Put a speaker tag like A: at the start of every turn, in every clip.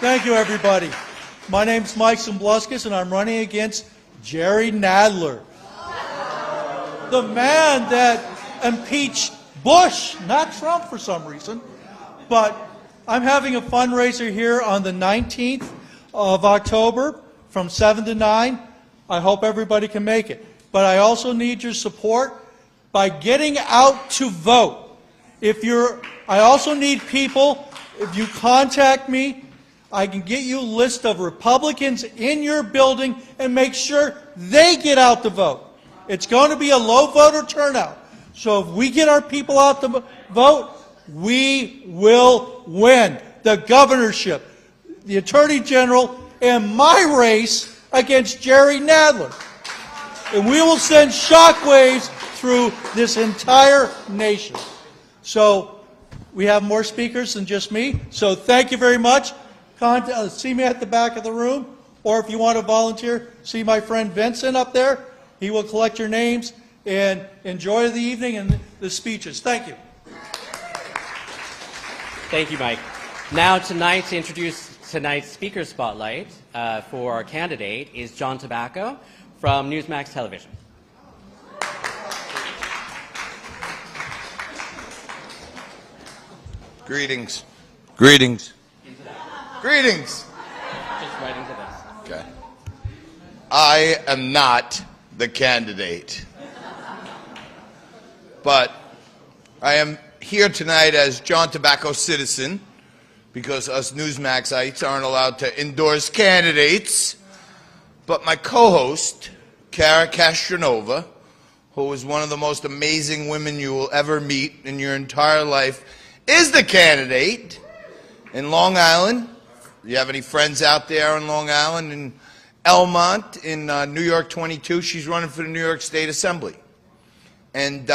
A: Thank you, everybody. My name's Mike Simbluscus, and I'm running against Jerry Nadler, the man that impeached Bush, not Trump for some reason. But I'm having a fundraiser here on the 19th of October from 7 to 9. I hope everybody can make it. But I also need your support by getting out to vote. I also need people, if you contact me, I can get you a list of Republicans in your building and make sure they get out to vote. It's going to be a low voter turnout. So if we get our people out to vote, we will win the governorship, the Attorney General, and my race against Jerry Nadler. And we will send shockwaves through this entire nation. So we have more speakers than just me. So thank you very much. See me at the back of the room, or if you want to volunteer, see my friend Vincent up there. He will collect your names, and enjoy the evening and the speeches. Thank you.
B: Thank you, Mike. Now tonight, to introduce tonight's speaker spotlight for our candidate is John Tobacco from Newsmax Television.
C: Greetings. Greetings. Greetings.
B: Just right into this.
C: Okay. I am not the candidate. But I am here tonight as John Tobacco citizen because us Newsmaxites aren't allowed to endorse candidates. But my co-host, Cara Castronova, who is one of the most amazing women you will ever meet in your entire life, is the candidate in Long Island. You have any friends out there in Long Island? In Elmont, in New York 22, she's running for the New York State Assembly. And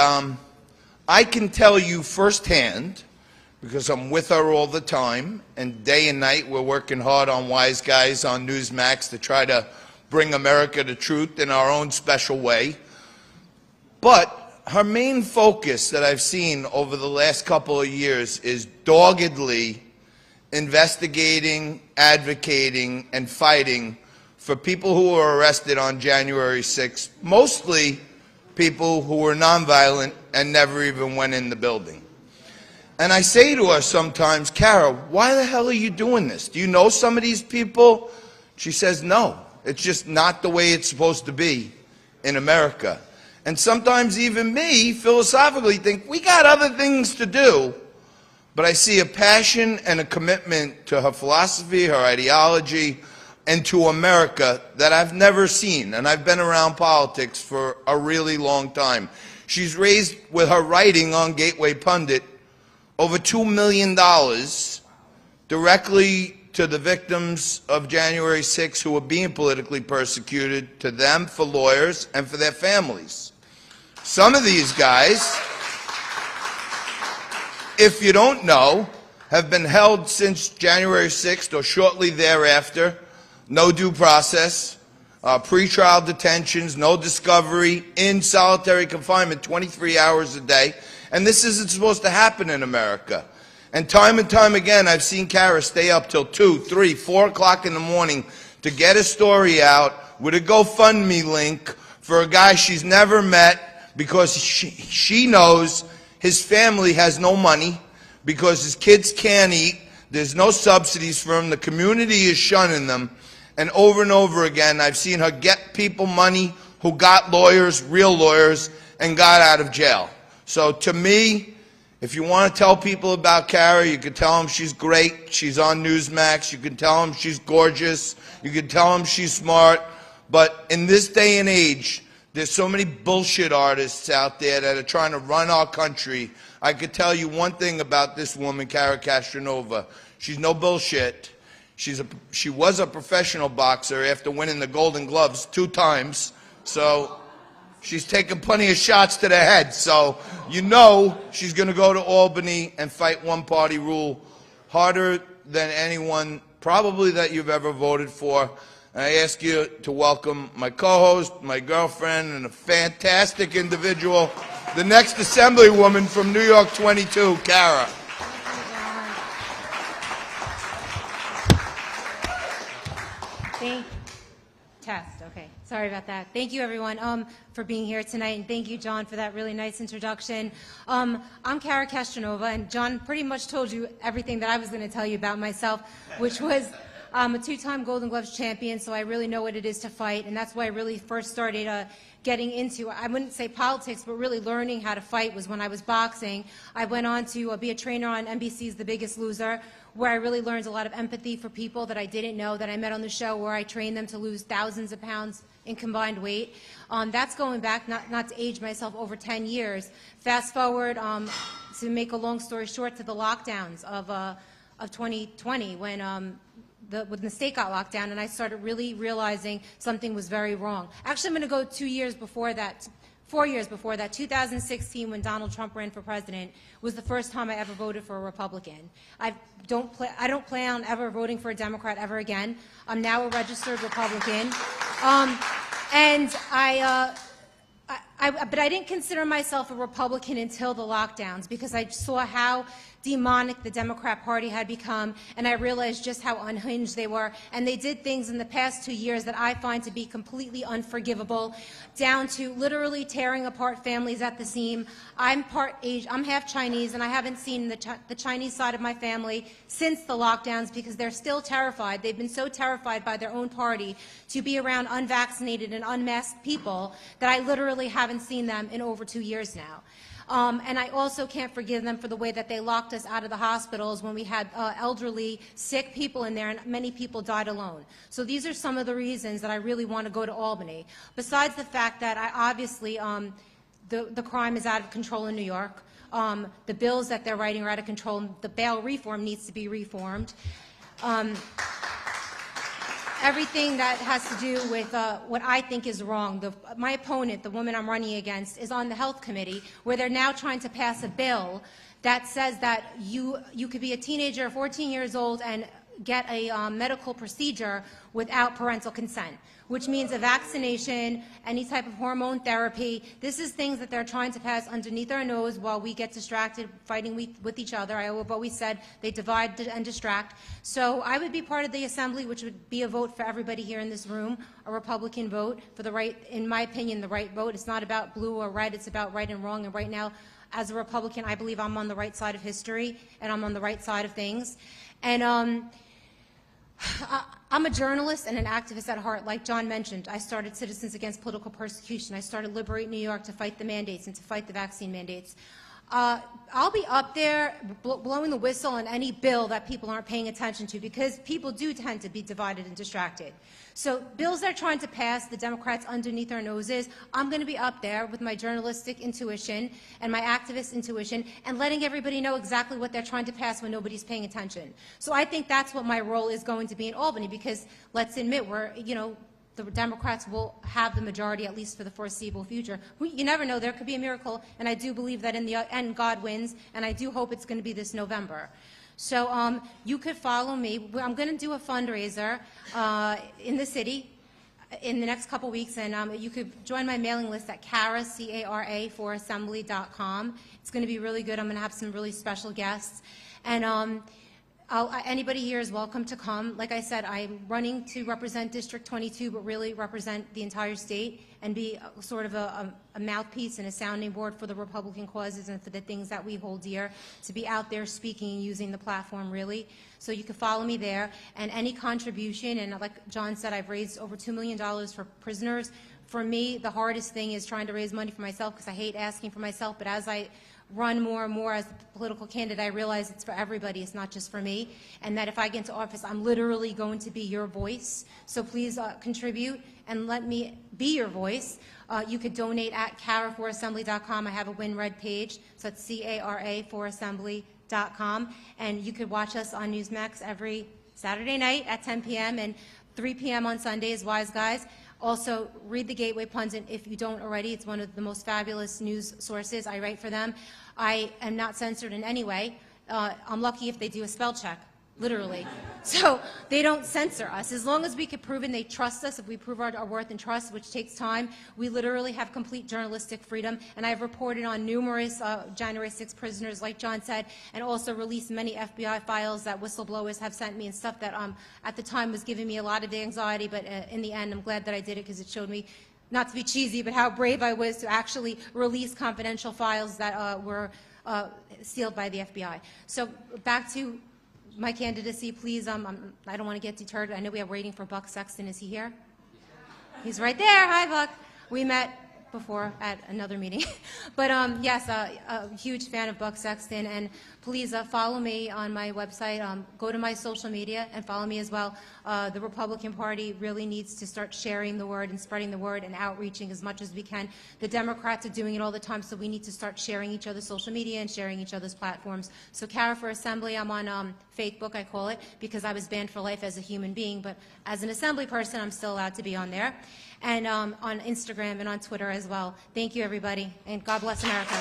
C: I can tell you firsthand, because I'm with her all the time, and day and night we're working hard on Wise Guys on Newsmax to try to bring America the truth in our own special way. But her main focus that I've seen over the last couple of years is doggedly investigating, advocating, and fighting for people who were arrested on January 6th, mostly people who were nonviolent and never even went in the building. And I say to her sometimes, Cara, why the hell are you doing this? Do you know some of these people? She says, no, it's just not the way it's supposed to be in America. And sometimes even me, philosophically, think we got other things to do. But I see a passion and a commitment to her philosophy, her ideology, and to America that I've never seen. And I've been around politics for a really long time. She's raised, with her writing on Gateway Pundit, over $2 million directly to the victims of January 6th who are being politically persecuted, to them, for lawyers, and for their families. Some of these guys, if you don't know, have been held since January 6th or shortly thereafter, no due process, pretrial detentions, no discovery, in solitary confinement 23 hours a day. And this isn't supposed to happen in America. And time again, I've seen Cara stay up till 2, 3, 4 o'clock in the morning to get a story out with a GoFundMe link for a guy she's never met, because she knows his family has no money, because his kids can't eat, there's no subsidies for him, the community is shunning them. And over again, I've seen her get people money who got lawyers, real lawyers, and got out of jail. So to me, if you want to tell people about Cara, you can tell them she's great, she's on Newsmax, you can tell them she's gorgeous, you can tell them she's smart. But in this day and age, there's so many bullshit artists out there that are trying to run our country. I could tell you one thing about this woman, Cara Castronova. She's no bullshit. She was a professional boxer after winning the Golden Gloves 2 times. So she's taken plenty of shots to the head. So you know she's going to go to Albany and fight one-party rule harder than anyone probably that you've ever voted for. And I ask you to welcome my co-host, my girlfriend, and a fantastic individual, the next Assemblywoman from New York 22, Cara.
D: Test, okay. Sorry about that. Thank you, everyone, for being here tonight, and thank you, John, for that really nice introduction. I'm Cara Castronova, and John pretty much told you everything that I was going to tell you about myself, which was a two-time Golden Gloves champion, so I really know what it is to fight, and that's why I really first started getting into, I wouldn't say politics, but really learning how to fight was when I was boxing. I went on to be a trainer on NBC's The Biggest Loser, where I really learned a lot of empathy for people that I didn't know, that I met on the show, where I trained them to lose thousands of pounds in combined weight. That's going back, not to age myself, over 10 years. Fast forward, to make a long story short, to the lockdowns of 2020, when the state got locked down, and I started really realizing something was very wrong. Actually, I'm going to go 2 years before that, 4 years before that. 2016, when Donald Trump ran for president, was the first time I ever voted for a Republican. I don't plan on ever voting for a Democrat ever again. I'm now a registered Republican, but I didn't consider myself a Republican until the lockdowns, because I saw how demonic the Democrat Party had become, and I realized just how unhinged they were. And they did things in the past 2 years that I find to be completely unforgivable, down to literally tearing apart families at the seam. I'm part Asian, I'm half Chinese, and I haven't seen the Chinese side of my family since the lockdowns, because they're still terrified. They've been so terrified by their own party to be around unvaccinated and unmasked people that I literally haven't seen them in over 2 years now. And I also can't forgive them for the way that they locked us out of the hospitals when we had elderly, sick people in there, and many people died alone. So these are some of the reasons that I really want to go to Albany. Besides the fact that I obviously, the crime is out of control in New York. The bills that they're writing are out of control. The bail reform needs to be reformed. Everything that has to do with what I think is wrong. My opponent, the woman I'm running against, is on the health committee, where they're now trying to pass a bill that says that you could be a teenager, 14 years old, and get a medical procedure without parental consent, which means a vaccination, any type of hormone therapy. This is things that they're trying to pass underneath our nose while we get distracted fighting with each other. I've always said they divide and distract. So I would be part of the assembly, which would be a vote for everybody here in this room, a Republican vote for the right, in my opinion, the right vote. It's not about blue or red, it's about right and wrong. And right now, as a Republican, I believe I'm on the right side of history, and I'm on the right side of things. And I'm a journalist and an activist at heart. Like John mentioned, I started Citizens Against Political Persecution. I started Liberate New York to fight the mandates and to fight the vaccine mandates. I'll be up there blowing the whistle on any bill that people aren't paying attention to, because people do tend to be divided and distracted. So bills they're trying to pass, the Democrats underneath our noses, I'm going to be up there with my journalistic intuition and my activist intuition and letting everybody know exactly what they're trying to pass when nobody's paying attention. So I think that's what my role is going to be in Albany, because let's admit, the Democrats will have the majority, at least for the foreseeable future. You never know. There could be a miracle, and I do believe that in the end God wins, and I do hope it's going to be this November. So you could follow me. I'm going to do a fundraiser in the city in the next couple weeks, and you could join my mailing list at Cara, C-A-R-A, forassembly.com. It's going to be really good. I'm going to have some really special guests. And anybody here is welcome to come. Like I said, I'm running to represent District 22, but really represent the entire state and be sort of a mouthpiece and a sounding board for the Republican causes and for the things that we hold dear, to be out there speaking and using the platform, really. So you can follow me there. And any contribution, and like John said, I've raised over $2 million for prisoners. For me, the hardest thing is trying to raise money for myself, because I hate asking for myself, but as I run more and more as a political candidate, I realize it's for everybody, it's not just for me, and that if I get into office, I'm literally going to be your voice. So please contribute and let me be your voice. You could donate at cara4assembly.com. I have a WinRed page, so it's C-A-R-A, forassembly.com, and you could watch us on Newsmax every Saturday night at 10 p.m. and 3 p.m. on Sundays, Wise Guys. Also, read the Gateway Pundit if you don't already. It's one of the most fabulous news sources. I write for them. I am not censored in any way. I'm lucky if they do a spell check. literally. So they don't censor us. As long as we can prove and they trust us, if we prove our worth and trust, which takes time, we literally have complete journalistic freedom. And I've reported on numerous January 6 prisoners, like John said, and also released many FBI files that whistleblowers have sent me and stuff that at the time was giving me a lot of anxiety. But in the end, I'm glad that I did it because it showed me, not to be cheesy, but how brave I was to actually release confidential files that were sealed by the FBI. So back to my candidacy, please. I don't want to get deterred. I know we are waiting for Buck Sexton. Is he here? He's right there. Hi, Buck. We met before at another meeting. But yes, a huge fan of Buck Sexton. And please follow me on my website. Go to my social media and follow me as well. The Republican Party really needs to start sharing the word and spreading the word and outreaching as much as we can. The Democrats are doing it all the time, so we need to start sharing each other's social media and sharing each other's platforms. So Cara for Assembly, I'm on Facebook, I call it, because I was banned for life as a human being. But as an Assembly person, I'm still allowed to be on there. And on Instagram and on Twitter as well. Thank you, everybody, and God bless America.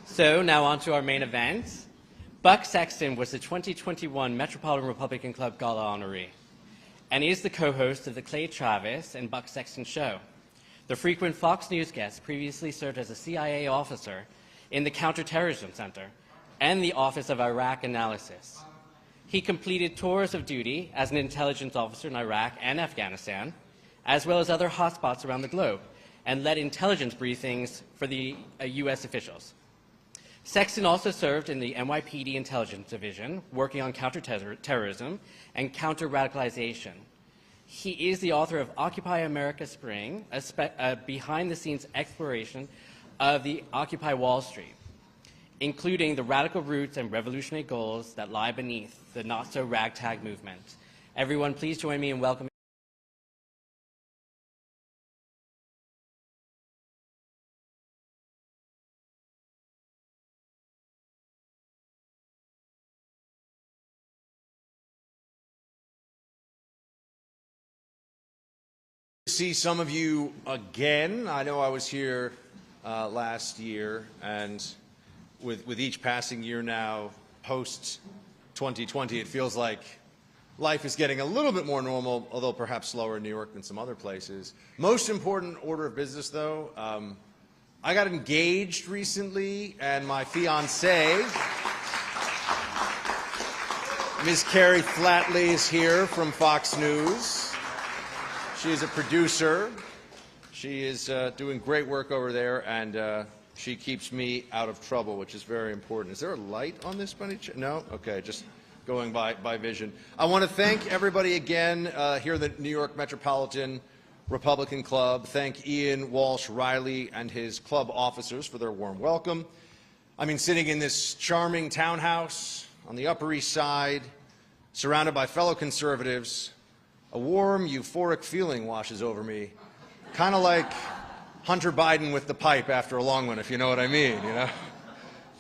B: So now on to our main event. Buck Sexton was the 2021 Metropolitan Republican Club Gala honoree, and he is the co-host of the Clay Travis and Buck Sexton Show. The frequent Fox News guest previously served as a CIA officer in the Counterterrorism Center and the Office of Iraq Analysis. He completed tours of duty as an intelligence officer in Iraq and Afghanistan, as well as other hotspots around the globe, and led intelligence briefings for the U.S. officials. Sexton also served in the NYPD Intelligence Division, working on counterterrorism and counter-radicalization. He is the author of Occupy America Spring, a behind-the-scenes exploration of the Occupy Wall Street, including the radical roots and revolutionary goals that lie beneath the not-so-ragtag movement. Everyone, please join me in welcoming
E: see some of you again. I know I was here last year, and with each passing year now, post-2020, it feels like life is getting a little bit more normal, although perhaps slower in New York than some other places. Most important order of business, though, I got engaged recently, and my fiancée, Ms. Carrie Flatley, is here from Fox News. She is a producer. She is doing great work over there, and she keeps me out of trouble, which is very important. Is there a light on this by any chance? No? Okay, just going by vision. I want to thank everybody again here in the New York Metropolitan Republican Club. Thank Ian Walsh Riley and his club officers for their warm welcome. I mean, sitting in this charming townhouse on the Upper East Side, surrounded by fellow conservatives, a warm, euphoric feeling washes over me, kind of like Hunter Biden with the pipe after a long one, if you know what I mean. You know,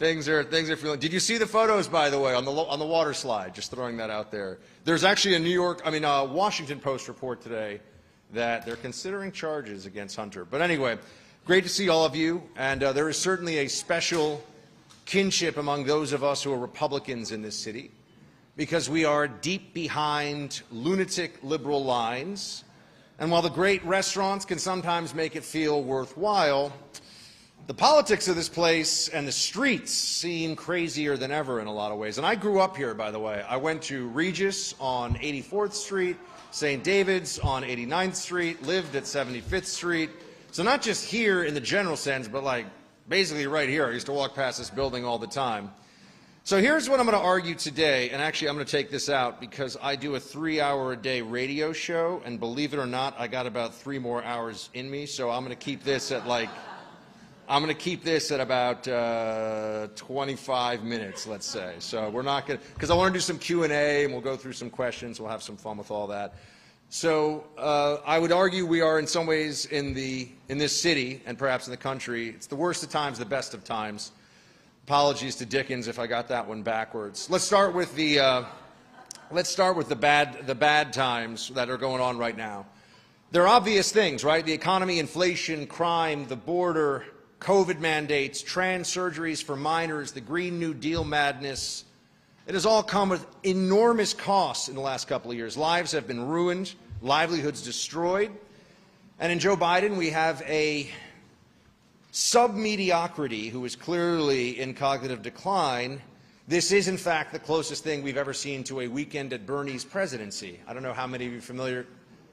E: things are feeling. Did you see the photos, by the way, on the water slide? Just throwing that out there. There's actually a Washington Post report today that they're considering charges against Hunter. But anyway, great to see all of you, and there is certainly a special kinship among those of us who are Republicans in this city, because we are deep behind lunatic liberal lines. And while the great restaurants can sometimes make it feel worthwhile, the politics of this place and the streets seem crazier than ever in a lot of ways. And I grew up here, by the way. I went to Regis on 84th Street, St. David's on 89th Street, lived at 75th Street. So not just here in the general sense, but like basically right here. I used to walk past this building all the time. So here's what I'm going to argue today, and actually I'm going to take this out because I do a 3-hour-a-day radio show, and believe it or not, I got about 3 more hours in me, so I'm going to keep this at about 25 minutes, let's say. So we're not going to, because I want to do some Q&A, and we'll go through some questions, we'll have some fun with all that. So I would argue we are in some ways in this city, and perhaps in the country, it's the worst of times, the best of times. Apologies to Dickens if I got that one backwards. Let's start with the bad times that are going on right now. There are obvious things, right? The economy, inflation, crime, the border, COVID mandates, trans surgeries for minors, the Green New Deal madness. It has all come with enormous costs in the last couple of years. Lives have been ruined, livelihoods destroyed. And in Joe Biden, we have a sub-mediocrity who is clearly in cognitive decline. This is, in fact, the closest thing we've ever seen to a Weekend at Bernie's presidency. I don't know how many of you are familiar.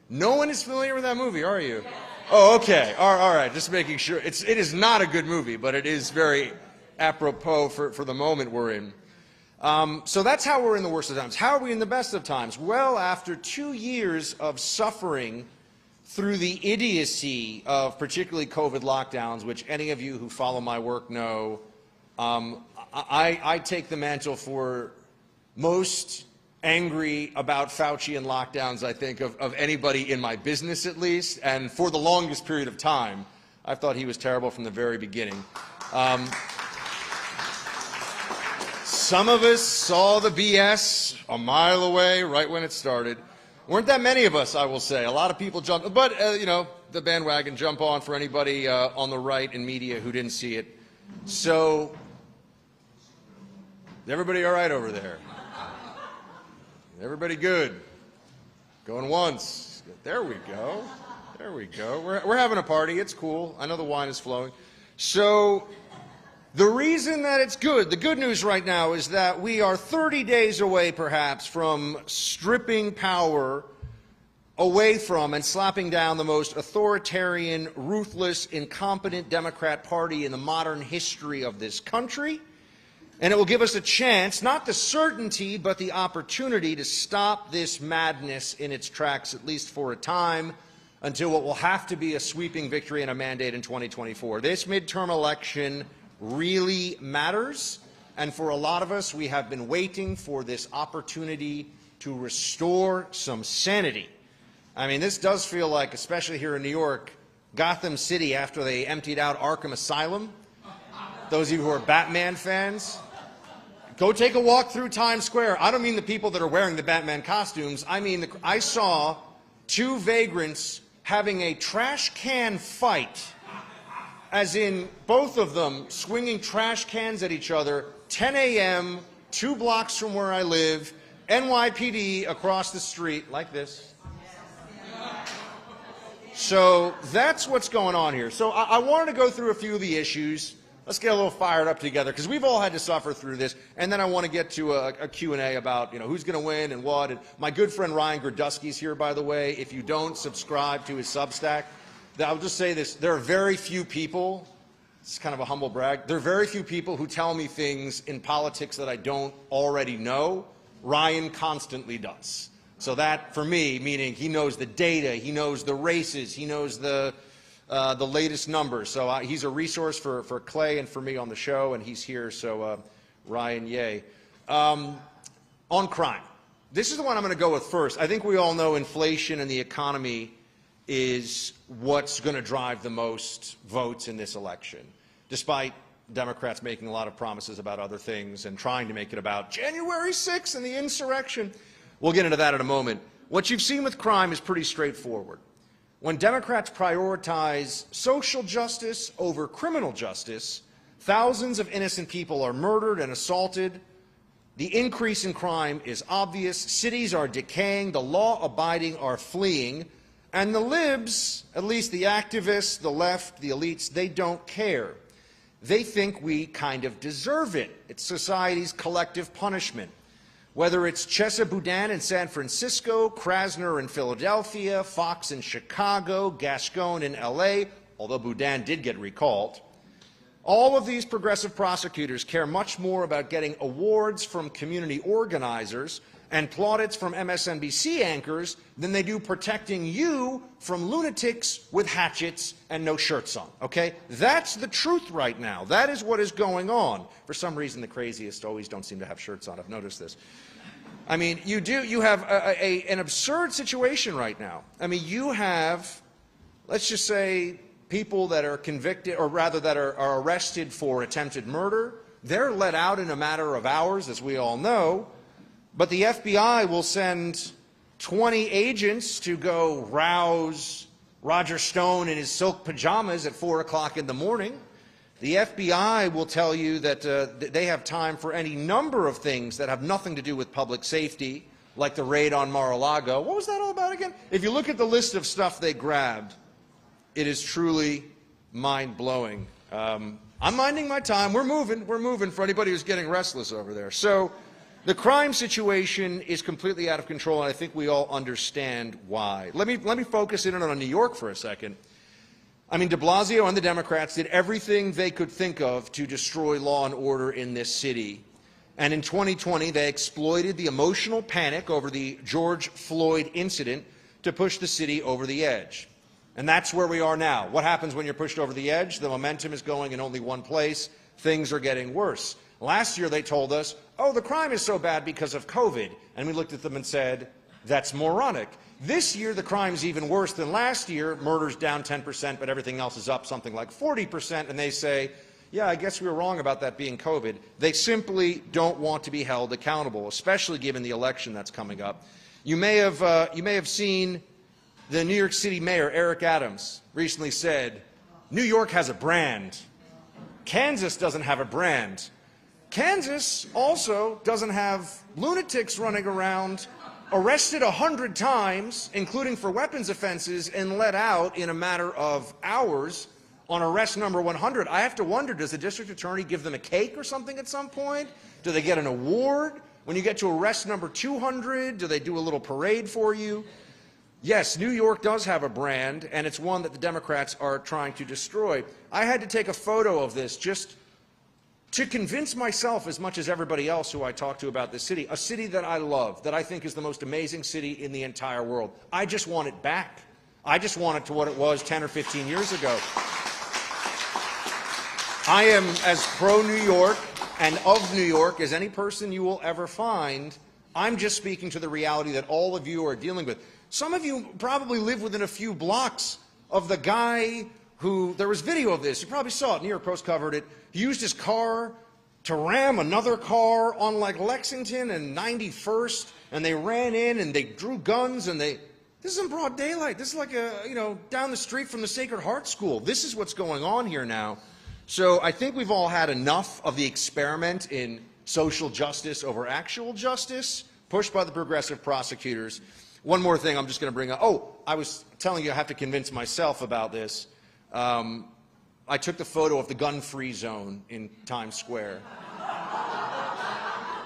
E: No one is familiar with that movie, are you? Oh, okay. All right. Just making sure. It is not a good movie, but it is very apropos for the moment we're in. So that's how we're in the worst of times. How are we in the best of times? Well, after 2 years of suffering through the idiocy of particularly COVID lockdowns, which any of you who follow my work know, I take the mantle for most angry about Fauci and lockdowns, I think, of anybody in my business at least, and for the longest period of time. I thought he was terrible from the very beginning. Some of us saw the BS a mile away right when it started. Weren't that many of us, I will say. A lot of people jumped, but, you know, the bandwagon jump on for anybody on the right in media who didn't see it. So, is everybody all right over there? Everybody good? Going once. There we go. There we go. We're having a party. It's cool. I know the wine is flowing. So, the reason that it's good, the good news right now is that we are 30 days away, perhaps, from stripping power away from and slapping down the most authoritarian, ruthless, incompetent Democrat Party in the modern history of this country. And it will give us a chance, not the certainty, but the opportunity to stop this madness in its tracks, at least for a time, until what will have to be a sweeping victory and a mandate in 2024. This midterm election really matters, and for a lot of us, we have been waiting for this opportunity to restore some sanity. I mean, this does feel like, especially here in New York, Gotham City after they emptied out Arkham Asylum. Those of you who are Batman fans, go take a walk through Times Square. I don't mean the people that are wearing the Batman costumes. I mean, I saw two vagrants having a trash can fight, as in both of them swinging trash cans at each other, 10 a.m., 2 blocks from where I live, NYPD across the street, like this. So that's what's going on here. So I wanted to go through a few of the issues. Let's get a little fired up together, because we've all had to suffer through this. And then I want to get to a Q&A about, you know, who's going to win and what. And my good friend Ryan Grodusky's here, by the way. If you don't subscribe to his Substack, I'll just say this. There are very few people, it's kind of a humble brag, there are very few people who tell me things in politics that I don't already know. Ryan constantly does. So that, for me, meaning he knows the data, he knows the races, he knows the latest numbers. So he's a resource for Clay and for me on the show, and he's here, so Ryan, yay. On crime. This is the one I'm going to go with first. I think we all know inflation and the economy is what's going to drive the most votes in this election, despite Democrats making a lot of promises about other things and trying to make it about January 6th and the insurrection. We'll get into that in a moment. What you've seen with crime is pretty straightforward. When Democrats prioritize social justice over criminal justice, thousands of innocent people are murdered and assaulted. The increase in crime is obvious. Cities are decaying. The law-abiding are fleeing. And the libs, at least the activists, the left, the elites, they don't care. They think we kind of deserve it. It's society's collective punishment. Whether it's Chesa Boudin in San Francisco, Krasner in Philadelphia, Fox in Chicago, Gascon in LA, although Boudin did get recalled, all of these progressive prosecutors care much more about getting awards from community organizers and plaudits from MSNBC anchors than they do protecting you from lunatics with hatchets and no shirts on, okay? That's the truth right now. That is what is going on. For some reason, the craziest always don't seem to have shirts on. I've noticed this. I mean, you have an absurd situation right now. I mean, you have, let's just say, people that are convicted, or rather that are arrested for attempted murder. They're let out in a matter of hours, as we all know. But the FBI will send 20 agents to go rouse Roger Stone in his silk pajamas at 4 o'clock in the morning. The FBI will tell you that they have time for any number of things that have nothing to do with public safety, like the raid on Mar-a-Lago. What was that all about again? If you look at the list of stuff they grabbed, it is truly mind-blowing. I'm minding my time. We're moving for anybody who's getting restless over there. So the crime situation is completely out of control, and I think we all understand why. Let me focus in on New York for a second. I mean, de Blasio and the Democrats did everything they could think of to destroy law and order in this city. And in 2020, they exploited the emotional panic over the George Floyd incident to push the city over the edge. And that's where we are now. What happens when you're pushed over the edge? The momentum is going in only one place. Things are getting worse. Last year, they told us, oh, the crime is so bad because of COVID. And we looked at them and said, that's moronic. This year, the crime's even worse than last year. Murder's down 10%, but everything else is up something like 40%. And they say, yeah, I guess we were wrong about that being COVID. They simply don't want to be held accountable, especially given the election that's coming up. You may have seen the New York City mayor, Eric Adams, recently said, New York has a brand. Kansas doesn't have a brand. Kansas also doesn't have lunatics running around arrested 100 times, including for weapons offenses, and let out in a matter of hours on arrest number 100. I have to wonder, does the district attorney give them a cake or something at some point? Do they get an award? When you get to arrest number 200, do they do a little parade for you? Yes, New York does have a brand, and it's one that the Democrats are trying to destroy. I had to take a photo of this just to convince myself, as much as everybody else who I talk to about this city, a city that I love, that I think is the most amazing city in the entire world. I just want it back. I just want it to what it was 10 or 15 years ago. I am as pro-New York and of New York as any person you will ever find. I'm just speaking to the reality that all of you are dealing with. Some of you probably live within a few blocks of the guy who, there was video of this, you probably saw it, New York Post covered it. He used his car to ram another car on like Lexington and 91st, and they ran in and they drew guns and this is in broad daylight. This is like down the street from the Sacred Heart School. This is what's going on here now. So I think we've all had enough of the experiment in social justice over actual justice, pushed by the progressive prosecutors. One more thing I'm just going to bring up. Oh, I was telling you I have to convince myself about this. I took the photo of the gun-free zone in Times Square.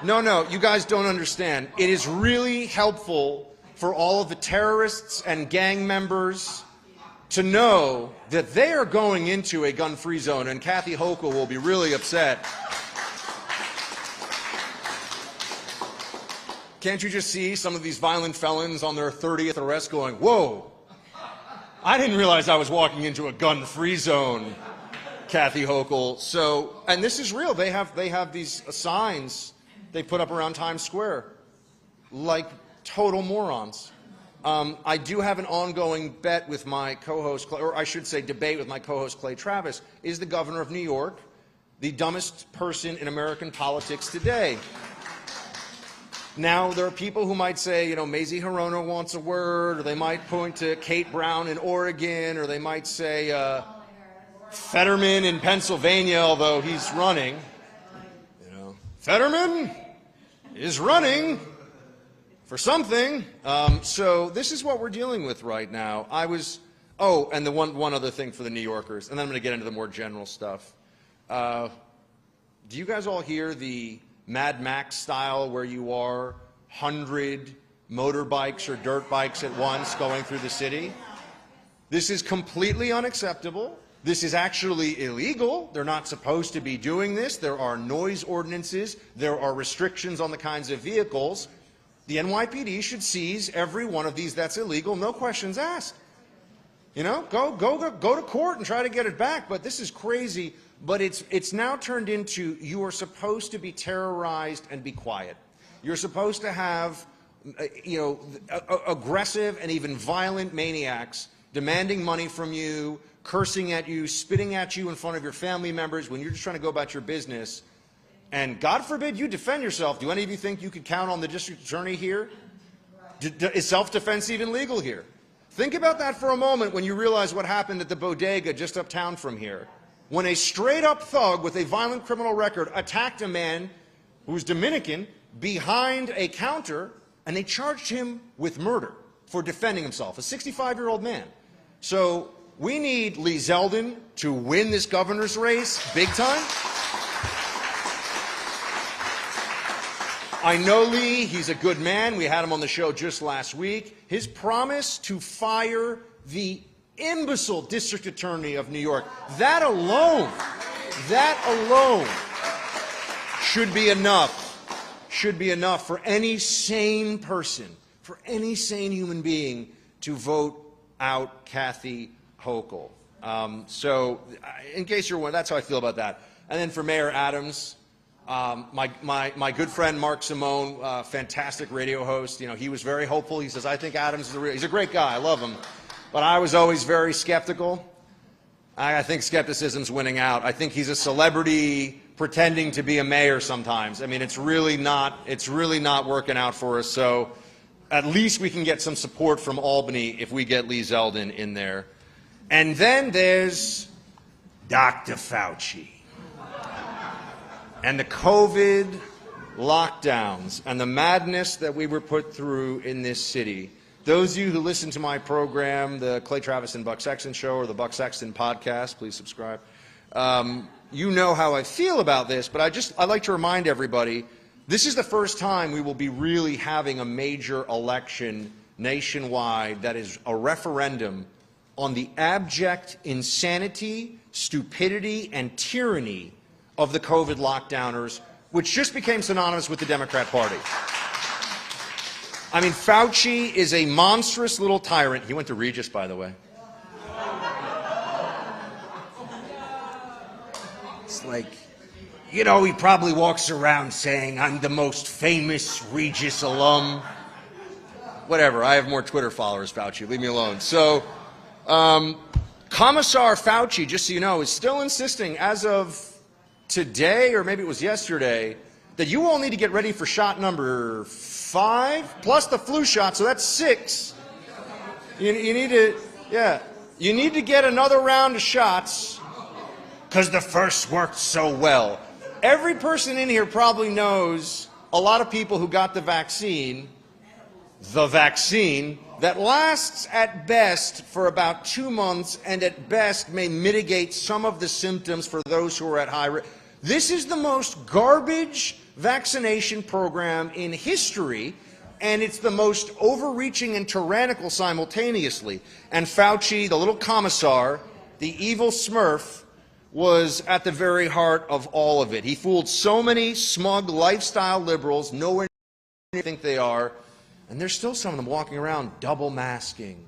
E: No, you guys don't understand. It is really helpful for all of the terrorists and gang members to know that they are going into a gun-free zone, and Kathy Hochul will be really upset. Can't you just see some of these violent felons on their 30th arrest going, whoa, I didn't realize I was walking into a gun-free zone, Kathy Hochul. So, and this is real. They have these signs they put up around Times Square, like total morons. I do have an ongoing bet with my co-host, or I should say debate with my co-host Clay Travis. Is the governor of New York the dumbest person in American politics today? Now, there are people who might say, Mazie Hirono wants a word, or they might point to Kate Brown in Oregon, or they might say Fetterman in Pennsylvania, although he's running. Fetterman is running for something. So this is what we're dealing with right now. And the one other thing for the New Yorkers, and then I'm going to get into the more general stuff. Do you guys all hear the Mad Max style where you are 100 motorbikes or dirt bikes at once going through the city? This is completely unacceptable. This is actually illegal. They're not supposed to be doing this. There are noise ordinances. There are restrictions on the kinds of vehicles. The NYPD should seize every one of these that's illegal, no questions asked. Go to court and try to get it back. But this is crazy. But it's now turned into you are supposed to be terrorized and be quiet. You're supposed to have aggressive and even violent maniacs demanding money from you, cursing at you, spitting at you in front of your family members when you're just trying to go about your business. And God forbid you defend yourself. Do any of you think you could count on the district attorney here? Is self-defense even legal here? Think about that for a moment when you realize what happened at the bodega just uptown from here, when a straight-up thug with a violent criminal record attacked a man who was Dominican behind a counter, and they charged him with murder for defending himself, a 65-year-old man. So we need Lee Zeldin to win this governor's race big time. I know Lee, he's a good man. We had him on the show just last week. His promise to fire the imbecile district attorney of New York, that alone should be enough for any sane person, for any sane human being to vote out Kathy Hochul. So in case you're wondering, that's how I feel about that. And then for Mayor Adams, my good friend Mark Simone, fantastic radio host, you know, he was very hopeful. He says, I think Adams is he's a great guy. I love him. But I was always very skeptical. I think skepticism's winning out. I think he's a celebrity pretending to be a mayor sometimes. I mean, it's really not working out for us. So at least we can get some support from Albany if we get Lee Zeldin in there. And then there's Dr. Fauci. And the COVID lockdowns and the madness that we were put through in this city. Those of you who listen to my program, the Clay Travis and Buck Sexton Show or the Buck Sexton Podcast, please subscribe. You know how I feel about this, but I'd like to remind everybody, this is the first time we will be really having a major election nationwide that is a referendum on the abject insanity, stupidity, and tyranny of the COVID lockdowners, which just became synonymous with the Democrat Party. I mean, Fauci is a monstrous little tyrant. He went to Regis, by the way. It's like, you know, he probably walks around saying, I'm the most famous Regis alum. Whatever, I have more Twitter followers, Fauci. Leave me alone. So, Commissar Fauci, just so you know, is still insisting as of today, or maybe it was yesterday, that you all need to get ready for shot number 5, plus the flu shot, so that's 6. You need to get another round of shots, because the first worked so well. Every person in here probably knows a lot of people who got the vaccine that lasts at best for about 2 months, and at best may mitigate some of the symptoms for those who are at high risk. This is the most garbage vaccination program in history, and it's the most overreaching and tyrannical simultaneously. And Fauci, the little commissar, the evil Smurf, was at the very heart of all of it. He fooled so many smug lifestyle liberals, nowhere near they think they are, and there's still some of them walking around double masking.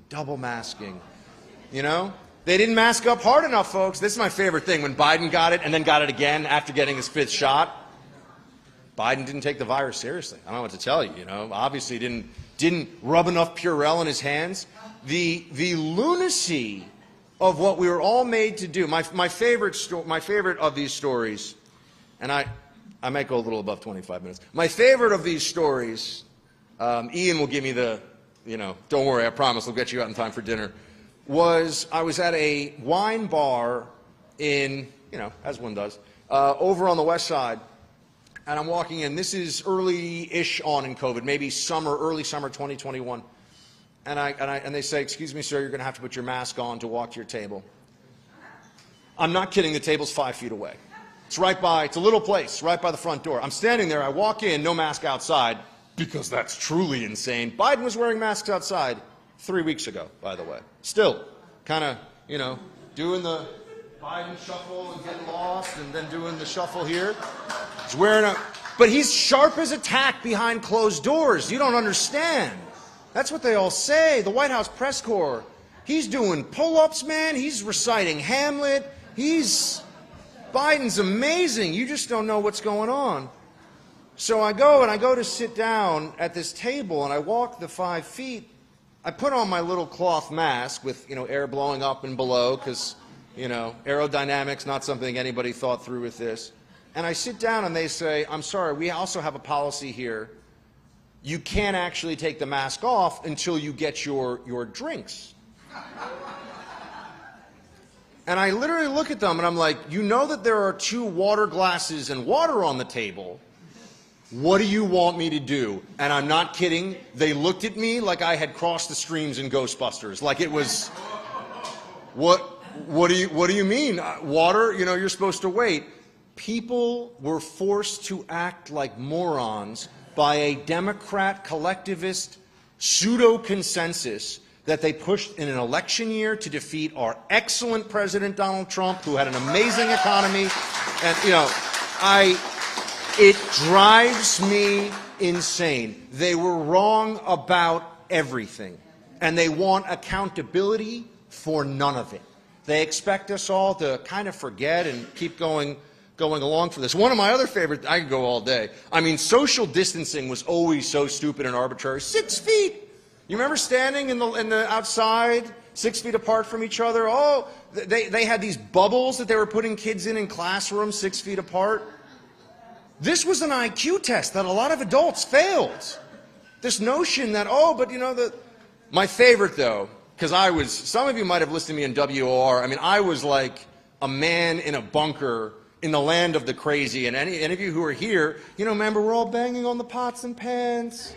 E: You know? They didn't mask up hard enough, folks. This is my favorite thing, when Biden got it and then got it again after getting his 5th shot. Biden didn't take the virus seriously. I don't know what to tell you, you know. Obviously didn't rub enough Purell in his hands. The lunacy of what we were all made to do. My favorite of these stories, and I might go a little above 25 minutes. My favorite of these stories, Ian will give me the, you know, don't worry, I promise I'll get you out in time for dinner, was I was at a wine bar in, you know, as one does, over on the west side, and I'm walking in. This is early-ish on in COVID, maybe early summer 2021. And they say, excuse me, sir, you're going to have to put your mask on to walk to your table. I'm not kidding. The table's 5 feet away. It's a little place right by the front door. I'm standing there. I walk in, no mask outside, because that's truly insane. Biden was wearing masks outside 3 weeks ago, by the way. Still, kind of, you know, doing the Biden shuffle and getting lost, and then doing the shuffle here. He's wearing but he's sharp as a tack behind closed doors. You don't understand. That's what they all say. The White House press corps. He's doing pull-ups, man. He's reciting Hamlet. Biden's amazing. You just don't know what's going on. So I go to sit down at this table, and I walk the 5 feet. I put on my little cloth mask with, you know, air blowing up and below, because, you know, aerodynamics, not something anybody thought through with this. And I sit down, and they say, I'm sorry, we also have a policy here you can't actually take the mask off until you get your drinks. And I literally look at them and I'm like, you know that there are 2 water glasses and water on the table. What do you want me to do? And I'm not kidding. They looked at me like I had crossed the streams in Ghostbusters. Like it was, what do you mean? Water? You know, you're supposed to wait. People were forced to act like morons by a Democrat collectivist pseudo-consensus that they pushed in an election year to defeat our excellent President Donald Trump, who had an amazing economy. And, you know, it drives me insane. They were wrong about everything, and they want accountability for none of it. They expect us all to kind of forget and keep going along for this. One of my other favorite, I could go all day. I mean, social distancing was always so stupid and arbitrary. 6 feet. You remember standing in the outside, 6 feet apart from each other? Oh, they had these bubbles that they were putting kids in classrooms 6 feet apart. This was an IQ test that a lot of adults failed. This notion that, oh, but you know, my favorite though, because some of you might have listened to me in WOR. I mean, I was like a man in a bunker in the land of the crazy. And any of you who are here, you know, remember, we're all banging on the pots and pans.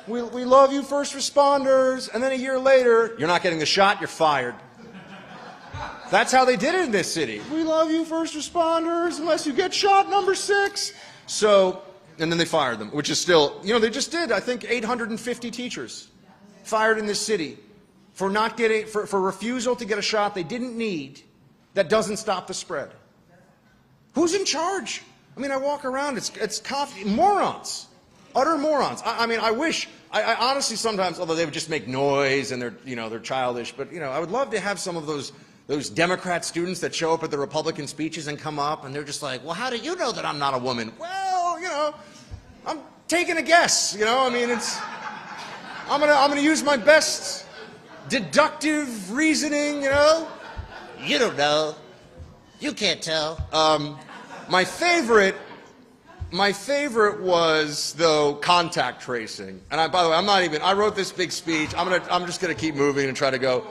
E: We love you, first responders. And then a year later, you're not getting the shot, you're fired. That's how they did it in this city. We love you, first responders, unless you get shot number 6. So, and then they fired them, which is still, you know, they just did, I think, 850 teachers fired in this city for not getting, for refusal to get a shot they didn't need that doesn't stop the spread. Who's in charge? I mean, I walk around, it's coffee, morons, utter morons. I mean, I wish, I honestly sometimes, although they would just make noise and they're childish, but you know, I would love to have some of those Democrat students that show up at the Republican speeches and come up and they're just like, well, how do you know that I'm not a woman? Well, you know, I'm taking a guess, you know, I mean, I'm gonna use my best deductive reasoning, you know. You don't know. You can't tell. My favorite was, though, contact tracing. And by the way, I wrote this big speech. I'm just gonna keep moving and try to go.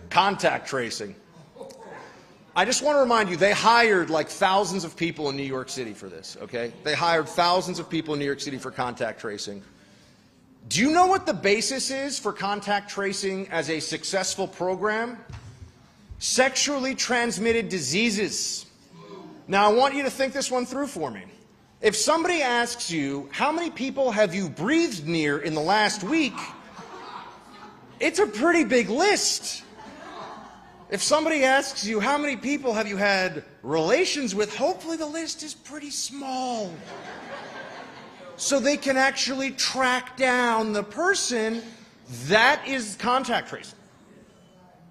E: Contact tracing. I just want to remind you, they hired like thousands of people in New York City for this, okay? They hired thousands of people in New York City for contact tracing. Do you know what the basis is for contact tracing as a successful program? Sexually transmitted diseases. Now, I want you to think this one through for me. If somebody asks you, how many people have you breathed near in the last week? It's a pretty big list. If somebody asks you, how many people have you had relations with, hopefully the list is pretty small. So they can actually track down the person. That is contact tracing.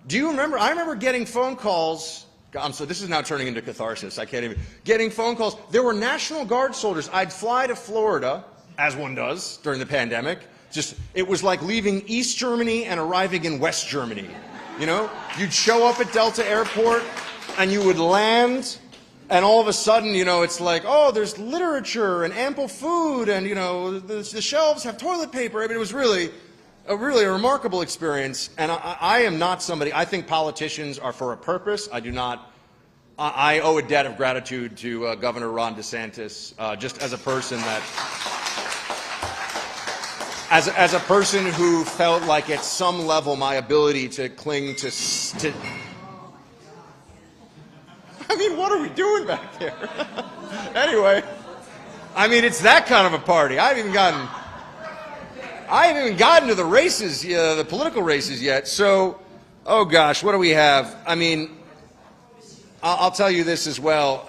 E: Do you remember? I remember getting phone calls. So this is now turning into catharsis. I can't even. Getting phone calls. There were National Guard soldiers. I'd fly to Florida, as one does during the pandemic. It was like leaving East Germany and arriving in West Germany. You know, you'd show up at Delta Airport and you would land, and all of a sudden, you know, it's like, oh, there's literature and ample food, and you know, the shelves have toilet paper. I mean, it was really a remarkable experience. And I am not somebody. I think politicians are for a purpose. I do not. I owe a debt of gratitude to Governor Ron DeSantis, just as a person that. As a person who felt like at some level my ability to cling to I mean, what are we doing back there? Anyway, I mean, it's that kind of a party. I haven't even gotten to the races, the political races yet. So, oh gosh, what do we have? I mean, I'll tell you this as well.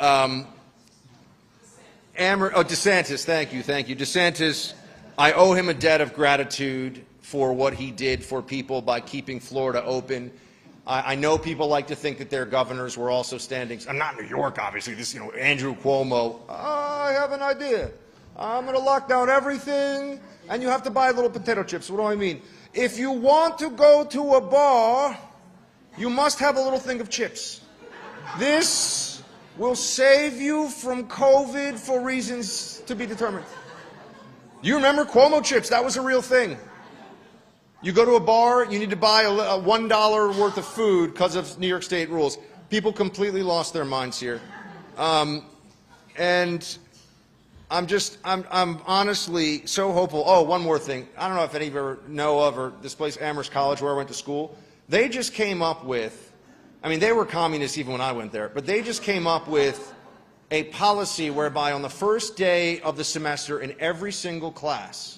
E: DeSantis, thank you. DeSantis. I owe him a debt of gratitude for what he did for people by keeping Florida open. I know people like to think that their governors were also standing. I'm not New York, obviously. This, you know, Andrew Cuomo. I have an idea. I'm going to lock down everything, and you have to buy little potato chips. What do I mean? If you want to go to a bar, you must have a little thing of chips. This will save you from COVID for reasons to be determined. You remember Cuomo chips? That was a real thing. You go to a bar, you need to buy a $1 worth of food because of New York State rules. People completely lost their minds here. And I'm honestly so hopeful. Oh, one more thing. I don't know if any of you ever know of, or this place, Amherst College, where I went to school. They just came up with, I mean, they were communists even when I went there, but they just came up with a policy whereby on the first day of the semester in every single class,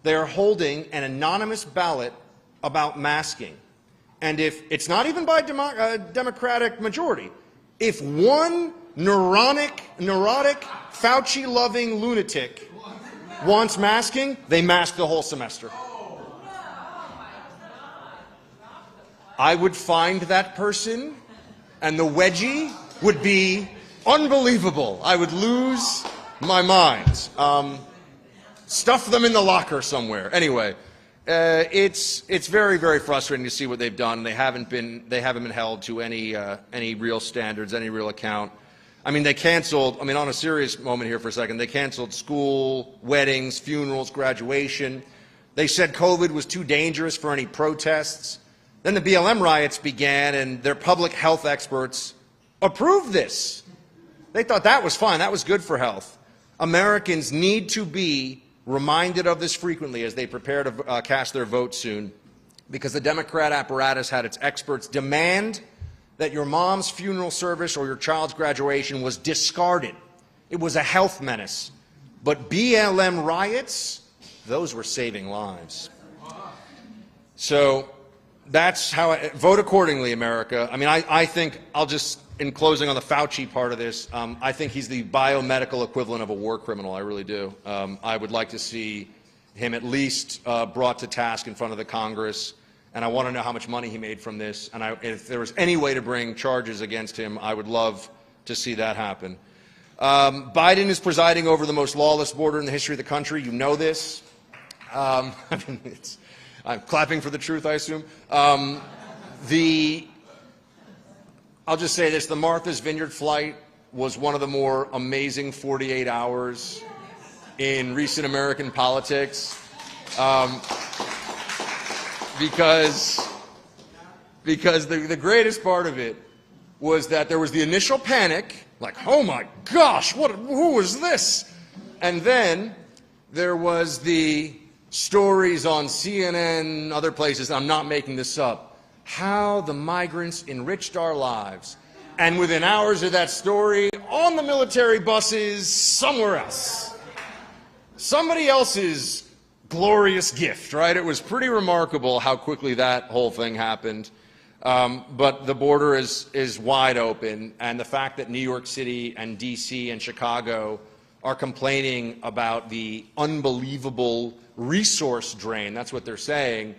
E: they are holding an anonymous ballot about masking. And if it's not even by Democratic majority, if one neurotic, Fauci-loving lunatic wants masking, they mask the whole semester. I would find that person, and the wedgie would be unbelievable. I would lose my mind. Stuff them in the locker somewhere. Anyway, it's very, very frustrating to see what they've done. They haven't been held to any real standards, any real account. I mean, they canceled. I mean, on a serious moment here for a second, they canceled school, weddings, funerals, graduation. They said COVID was too dangerous for any protests. Then the BLM riots began, and their public health experts approved this. They thought that was fine. That was good for health. Americans need to be reminded of this frequently as they prepare to cast their vote soon, because the Democrat apparatus had its experts demand that your mom's funeral service or your child's graduation was discarded. It was a health menace. But BLM riots, those were saving lives. So that's how vote accordingly, America. I mean, I think I'll just, in closing on the Fauci part of this, I think he's the biomedical equivalent of a war criminal. I really do. I would like to see him at least brought to task in front of the Congress, and I want to know how much money he made from this. And if there was any way to bring charges against him, I would love to see that happen. Biden is presiding over the most lawless border in the history of the country. You know this. I mean, I'm clapping for the truth, I assume. I'll just say this, the Martha's Vineyard flight was one of the more amazing 48 hours in recent American politics. Because the greatest part of it was that there was the initial panic, like, oh my gosh, who was this? And then there was the stories on CNN, other places, I'm not making this up, how the migrants enriched our lives. And within hours of that story, on the military buses, somewhere else. Somebody else's glorious gift, right? It was pretty remarkable how quickly that whole thing happened. But the border is wide open, and the fact that New York City and D.C. and Chicago are complaining about the unbelievable resource drain, that's what they're saying,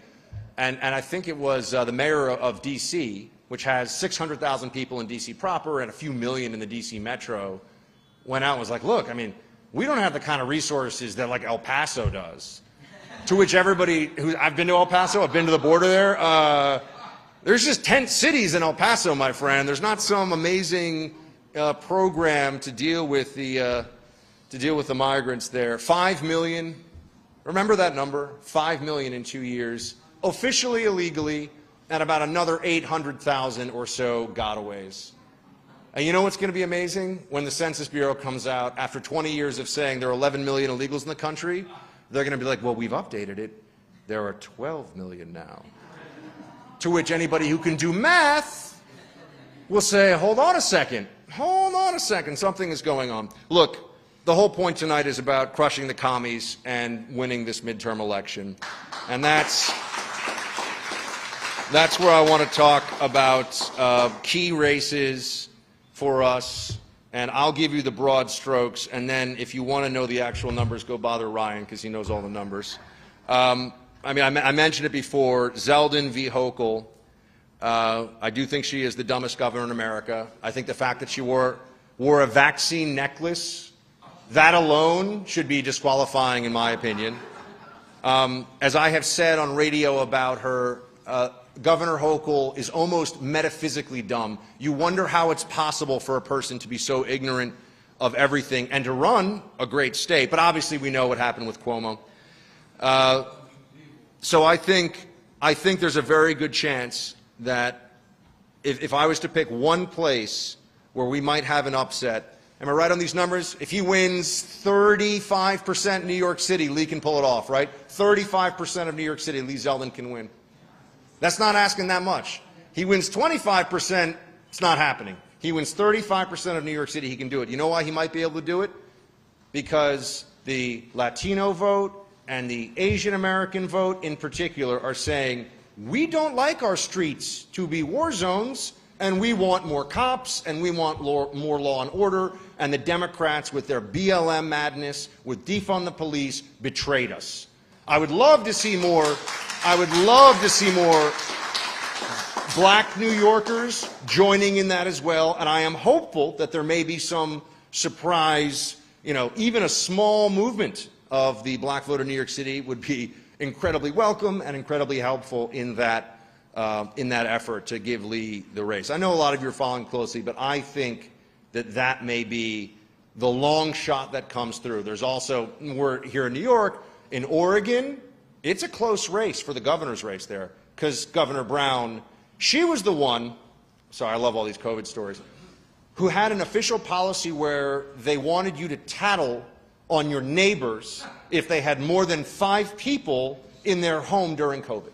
E: and I think it was the mayor of D.C., which has 600,000 people in D.C. proper and a few million in the D.C. metro, went out and was like, look, I mean, we don't have the kind of resources that like El Paso does. To which everybody I've been to El Paso, I've been to the border there. There's just tent cities in El Paso, my friend. There's not some amazing program to deal with the migrants there. 5 million. Remember that number? 5 million in 2 years, officially illegally, and about another 800,000 or so gotaways. And you know what's going to be amazing? When the Census Bureau comes out after 20 years of saying there are 11 million illegals in the country, they're going to be like, well, we've updated it. There are 12 million now. To which anybody who can do math will say, hold on a second, something is going on. Look, the whole point tonight is about crushing the commies and winning this midterm election. And that's where I want to talk about key races for us. And I'll give you the broad strokes, and then if you want to know the actual numbers, go bother Ryan, because he knows all the numbers. I mentioned it before, Zeldin v. Hochul. I do think she is the dumbest governor in America. I think the fact that she wore a vaccine necklace, that alone should be disqualifying in my opinion. As I have said on radio about her, Governor Hochul is almost metaphysically dumb. You wonder how it's possible for a person to be so ignorant of everything and to run a great state. But obviously we know what happened with Cuomo. So I think there's a very good chance that if I was to pick one place where we might have an upset, am I right on these numbers? If he wins 35% New York City, Lee can pull it off, right? 35% of New York City, Lee Zeldin can win. That's not asking that much. He wins 25%, it's not happening. He wins 35% of New York City, he can do it. You know why he might be able to do it? Because the Latino vote and the Asian American vote in particular are saying, we don't like our streets to be war zones, and we want more cops, and we want more law and order, and the Democrats with their BLM madness, with defund the police, betrayed us. I would love to see more black New Yorkers joining in that as well, and I am hopeful that there may be some surprise, even a small movement of the black vote in New York City would be incredibly welcome and incredibly helpful in that effort to give Lee the race. I know a lot of you are following closely, but I think that may be the long shot that comes through. There's also, we're here in New York, in Oregon, it's a close race for the governor's race there, because Governor Brown, she was the one, sorry, I love all these COVID stories, who had an official policy where they wanted you to tattle on your neighbors if they had more than 5 people in their home during COVID.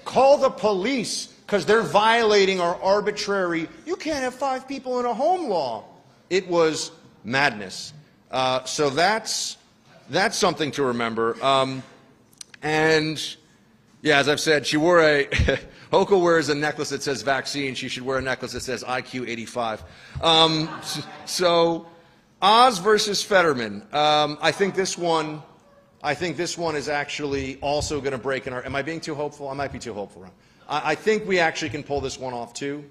E: Call the police because they're violating our arbitrary, you can't have 5 people in a home law. It was madness. So that's something to remember. And yeah, as I've said, she wore Hochul wears a necklace that says vaccine. She should wear a necklace that says IQ 85. So Oz versus Fetterman. I think this one is actually also going to break in our. Am I being too hopeful? I might be too hopeful. I think we actually can pull this one off too.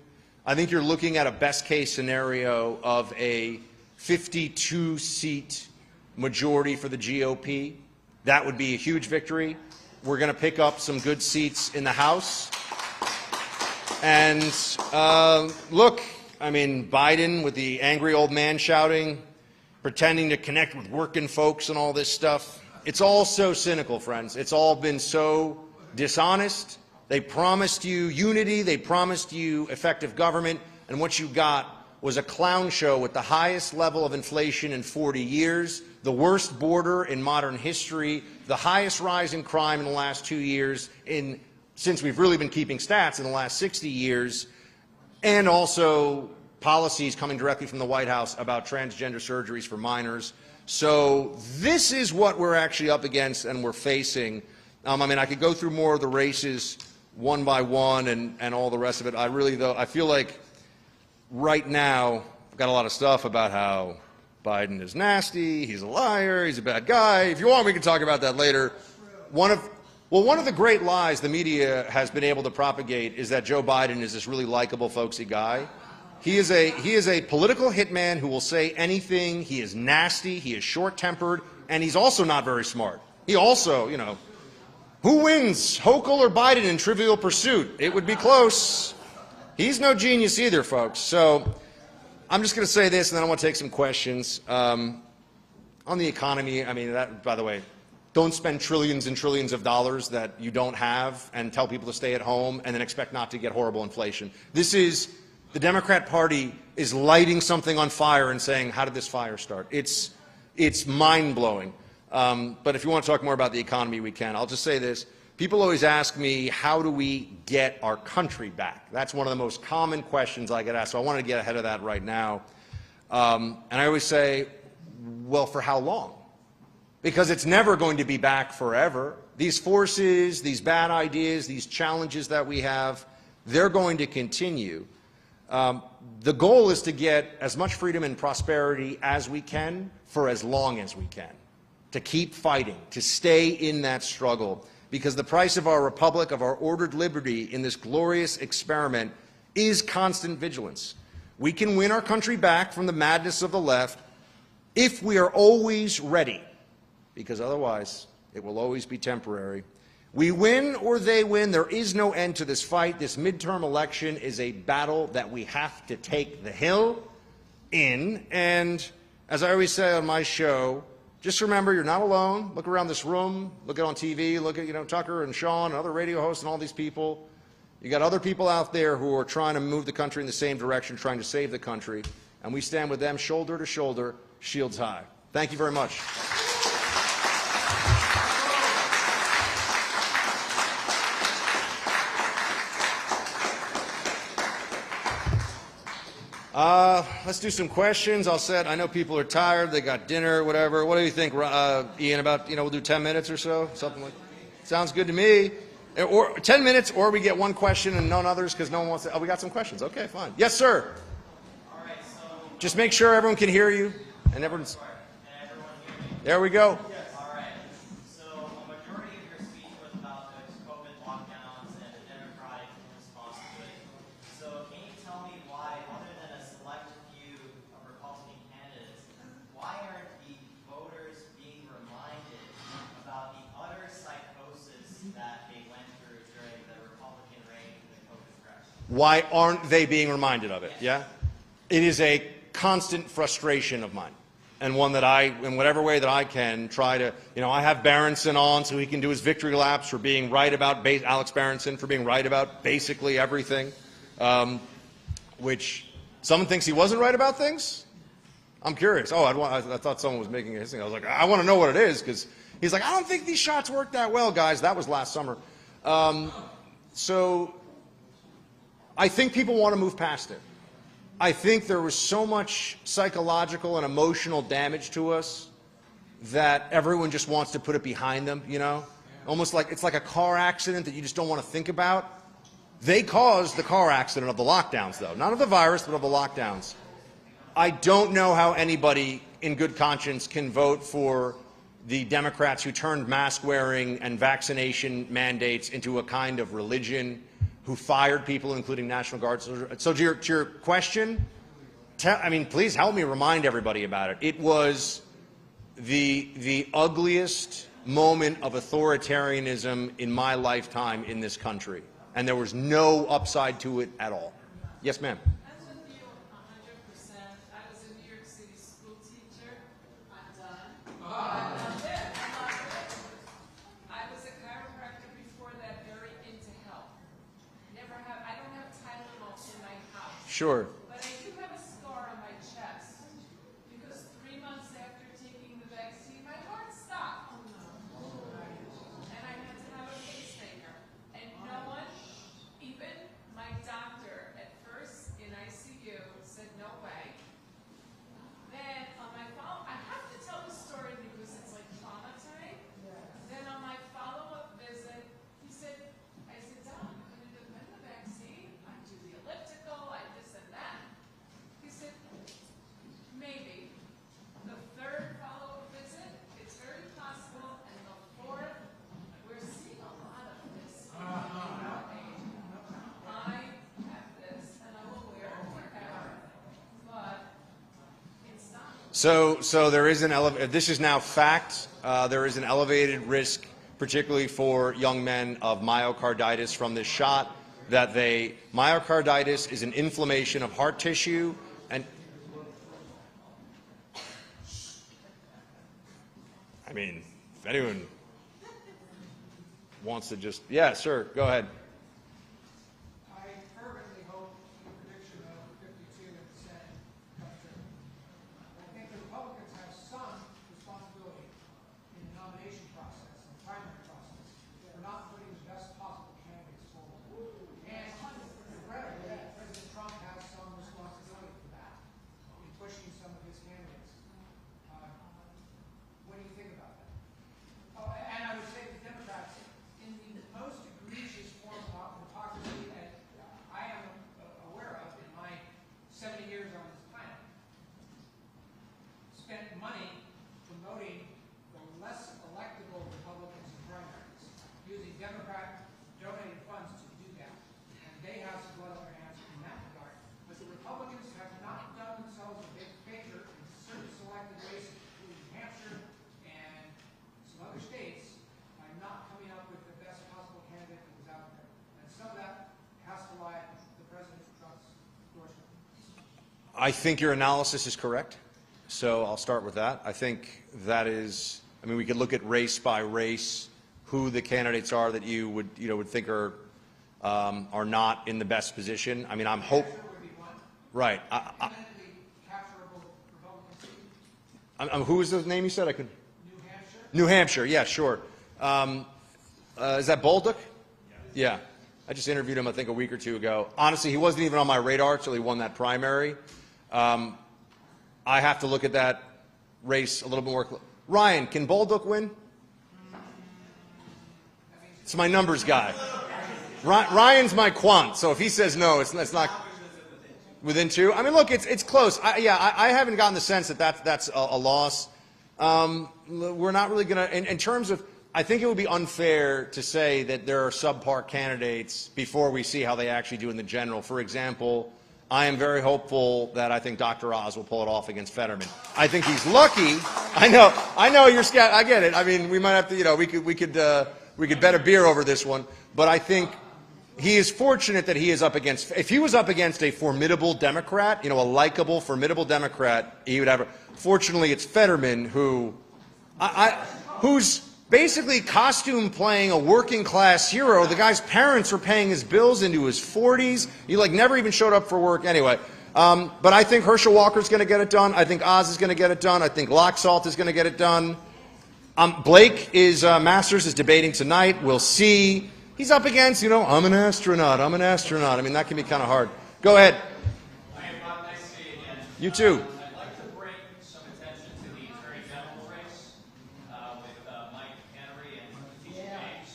E: I think you're looking at a best case scenario of a 52-seat majority for the GOP. That would be a huge victory. We're going to pick up some good seats in the House. And look, I mean, Biden with the angry old man shouting, pretending to connect with working folks and all this stuff. It's all so cynical, friends. It's all been so dishonest. They promised you unity. They promised you effective government. And what you got was a clown show with the highest level of inflation in 40 years, the worst border in modern history, the highest rise in crime in the last 2 years, since we've really been keeping stats in the last 60 years, and also policies coming directly from the White House about transgender surgeries for minors. So this is what we're actually up against and we're facing. I mean, I could go through more of the races one by one and all the rest of it. I feel like right now I've got a lot of stuff about how Biden is nasty, he's a liar, he's a bad guy. If you want, we can talk about that later. One of the great lies the media has been able to propagate is that Joe Biden is this really likable, folksy guy. He is a political hitman who will say anything. He is nasty, he is short-tempered, and he's also not very smart. He also, who wins, Hochul or Biden in Trivial Pursuit? It would be close. He's no genius either, folks. So I'm just going to say this, and then I want to take some questions. On the economy, I mean, that, by the way, don't spend trillions and trillions of dollars that you don't have and tell people to stay at home and then expect not to get horrible inflation. The Democrat Party is lighting something on fire and saying, how did this fire start? It's mind-blowing. But if you want to talk more about the economy, we can. I'll just say this. People always ask me, how do we get our country back? That's one of the most common questions I get asked, so I wanted to get ahead of that right now. And I always say, well, for how long? Because it's never going to be back forever. These forces, these bad ideas, these challenges that we have, they're going to continue. The goal is to get as much freedom and prosperity as we can for as long as we can, to keep fighting, to stay in that struggle, because the price of our republic, of our ordered liberty in this glorious experiment is constant vigilance. We can win our country back from the madness of the left if we are always ready, because otherwise it will always be temporary. We win or they win. There is no end to this fight. This midterm election is a battle that we have to take the hill, in. And as I always say on my show, just remember you're not alone. Look around this room, look at on TV, look at Tucker and Sean and other radio hosts and all these people. You got other people out there who are trying to move the country in the same direction, trying to save the country, and we stand with them shoulder to shoulder, shields high. Thank you very much. Let's do some questions. I know people are tired. They got dinner, whatever. What do you think, Ian, about, we'll do 10 minutes or so? Something like that. Sounds good to me. Or 10 minutes, or we get one question and none others because no one wants to. Oh, we got some questions. Okay, fine. Yes, sir.
F: All right, so
E: just make sure everyone can hear you. And everyone's. There we go.
F: All right. So a majority of your speech was about the COVID lockdowns and the Democratic response to it. So can you tell me why, other than a select few of Republican candidates, why aren't the voters being reminded about the utter psychosis that they went through during the Republican reign of the COVID crisis?
E: Why aren't they being reminded of it? Yeah? It is a constant frustration of mine. And one that I, in whatever way that I can, try to, I have Berenson on so he can do his victory laps for being right about, Alex Berenson, for being right about basically everything, which someone thinks he wasn't right about things? I'm curious. Oh, I thought someone was making his thing. I was like, I want to know what it is, because he's like, I don't think these shots worked that well, guys. That was last summer. So I think people want to move past it. I think there was so much psychological and emotional damage to us that everyone just wants to put it behind them, Almost like it's like a car accident that you just don't want to think about. They caused the car accident of the lockdowns, though. Not of the virus, but of the lockdowns. I don't know how anybody in good conscience can vote for the Democrats who turned mask wearing and vaccination mandates into a kind of religion, who fired people, including National Guard. So to your question, please help me remind everybody about it. It was the ugliest moment of authoritarianism in my lifetime in this country, and there was no upside to it at all. Yes, ma'am.
G: I'm with you 100%. I was a New York City school teacher. I'm done. I loved it. I was a chiropractor before that, very into health. I don't have Tylenol in my house.
E: Sure.
G: But I do have a scar on my chest because 3 months after taking the vaccine, my heart stopped. And I had to have a pacemaker. And no one, even my doctor at first in ICU, said no way. Then on my follow, I have to tell the story because it's like trauma time. Then on my follow-up visit, he said, I said, Doc, vaccine, I do the elliptical, I this and that. He said, maybe. The third follow-up visit, it's very possible, and the fourth, we're seeing a lot of this. I have this, and I will wear it forever, but it's not.
E: So there is this is now fact. There is an elevated risk, particularly for young men, of myocarditis from this shot. Myocarditis is an inflammation of heart tissue, and if anyone wants to just, yeah, sir, go ahead.
H: I fervently hope the prediction of 52% comes true. I think the Republicans have some responsibility in the nomination process, the primary process, for not putting the best possible candidates forward. And regrettably, President Trump has some responsibility for that in pushing some of his candidates. What do you think about that? Oh, and I would say the Democrats, in the most egregious form
E: I think your analysis is correct. So I'll start with that. I think that is, I mean, we could look at race by race, who the candidates are that you would think are not in the best position. I mean, I'm right. Who was the name you said? I could.
H: New Hampshire?
E: New Hampshire, yeah, sure. Is that Bolduc? Yeah. I just interviewed him, I think, a week or two ago. Honestly, he wasn't even on my radar until he won that primary. I have to look at that race a little bit more. Ryan, can Bolduc win? It's my numbers guy. Ryan's my quant, so if he says no, it's not within 2. I mean, look, it's close. I haven't gotten the sense that that's a loss. We're not really going to, in terms of, I think it would be unfair to say that there are subpar candidates before we see how they actually do in the general. For example, I am very hopeful that I think Dr. Oz will pull it off against Fetterman. I think he's lucky. I know you're scared. I get it. I mean, we might have to, we could bet a beer over this one. But I think he is fortunate that he is up against, if he was up against a formidable Democrat, a likable, formidable Democrat, he would have, fortunately it's Fetterman who's basically costume playing a working class hero. The guy's parents were paying his bills into his 40s. He never even showed up for work anyway. But I think Herschel Walker's going to get it done. I think Oz is going to get it done. I think Laxalt is going to get it done. Blake Masters is debating tonight. We'll see. He's up against, I'm an astronaut. I'm an astronaut. I mean, that can be kind of hard. Go ahead.
F: Hi, Bob. Nice to see you again.
E: You too.
F: I'd like to bring some attention to the Attorney General race with Mike Henry and Tisha James.